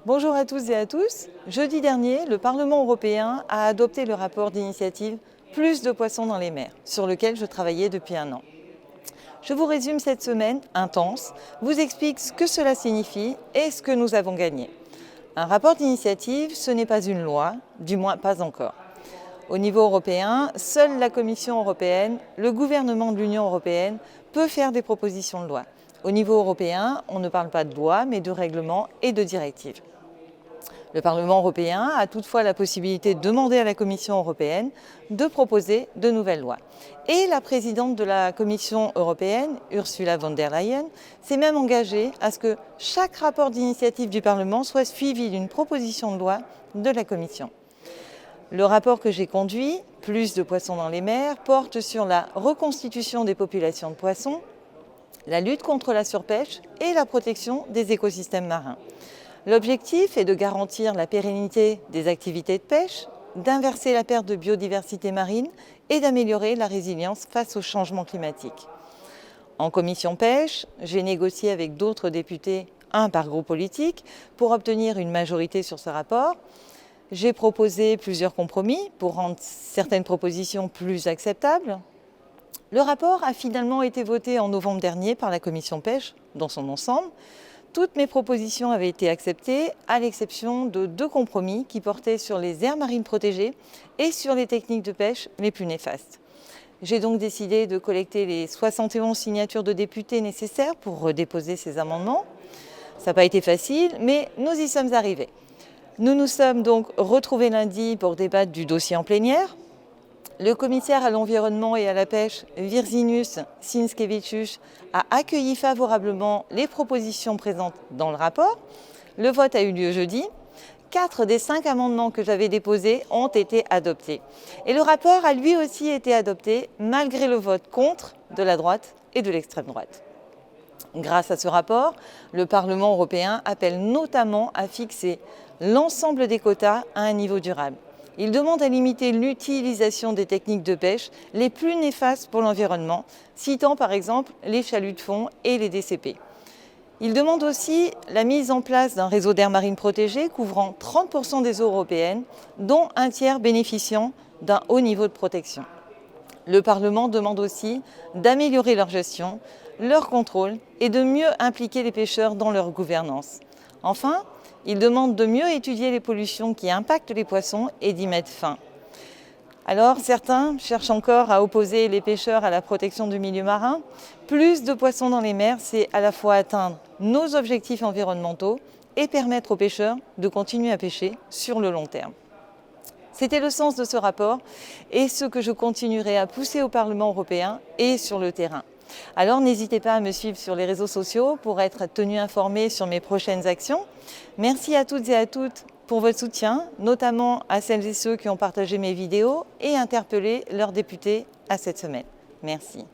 Bonjour à tous et à tous. Jeudi dernier, le Parlement européen a adopté le rapport d'initiative « Plus de poissons dans les mers » sur lequel je travaillais depuis un an. Je vous résume cette semaine intense, vous explique ce que cela signifie et ce que nous avons gagné. Un rapport d'initiative, ce n'est pas une loi, du moins pas encore. Au niveau européen, seule la Commission européenne, le gouvernement de l'Union européenne, peut faire des propositions de loi. Au niveau européen, on ne parle pas de loi, mais de règlements et de directives. Le Parlement européen a toutefois la possibilité de demander à la Commission européenne de proposer de nouvelles lois. Et la présidente de la Commission européenne, Ursula von der Leyen, s'est même engagée à ce que chaque rapport d'initiative du Parlement soit suivi d'une proposition de loi de la Commission. Le rapport que j'ai conduit, Plus de poissons dans les mers, porte sur la reconstitution des populations de poissons, la lutte contre la surpêche et la protection des écosystèmes marins. L'objectif est de garantir la pérennité des activités de pêche, d'inverser la perte de biodiversité marine et d'améliorer la résilience face au changement climatique. En commission pêche, j'ai négocié avec d'autres députés, un par groupe politique, pour obtenir une majorité sur ce rapport. J'ai proposé plusieurs compromis pour rendre certaines propositions plus acceptables. Le rapport a finalement été voté en novembre dernier par la commission pêche dans son ensemble. Toutes mes propositions avaient été acceptées, à l'exception de 2 compromis qui portaient sur les aires marines protégées et sur les techniques de pêche les plus néfastes. J'ai donc décidé de collecter les 71 signatures de députés nécessaires pour redéposer ces amendements. Ça n'a pas été facile, mais nous y sommes arrivés. Nous nous sommes donc retrouvés lundi pour débattre du dossier en plénière. Le commissaire à l'environnement et à la pêche, Virginijus Sinkevicius, a accueilli favorablement les propositions présentes dans le rapport. Le vote a eu lieu jeudi. 4 des 5 amendements que j'avais déposés ont été adoptés. Et le rapport a lui aussi été adopté malgré le vote contre de la droite et de l'extrême droite. Grâce à ce rapport, le Parlement européen appelle notamment à fixer l'ensemble des quotas à un niveau durable. Il demande à limiter l'utilisation des techniques de pêche les plus néfastes pour l'environnement, citant par exemple les chaluts de fond et les DCP. Il demande aussi la mise en place d'un réseau d'aires marines protégées couvrant 30% des eaux européennes, dont un tiers bénéficiant d'un haut niveau de protection. Le Parlement demande aussi d'améliorer leur gestion, leur contrôle et de mieux impliquer les pêcheurs dans leur gouvernance. Enfin, il demande de mieux étudier les pollutions qui impactent les poissons et d'y mettre fin. Alors, certains cherchent encore à opposer les pêcheurs à la protection du milieu marin. Plus de poissons dans les mers, c'est à la fois atteindre nos objectifs environnementaux et permettre aux pêcheurs de continuer à pêcher sur le long terme. C'était le sens de ce rapport et ce que je continuerai à pousser au Parlement européen et sur le terrain. Alors n'hésitez pas à me suivre sur les réseaux sociaux pour être tenu informé sur mes prochaines actions. Merci à toutes et à toutes pour votre soutien, notamment à celles et ceux qui ont partagé mes vidéos et interpellé leurs députés à cette semaine. Merci.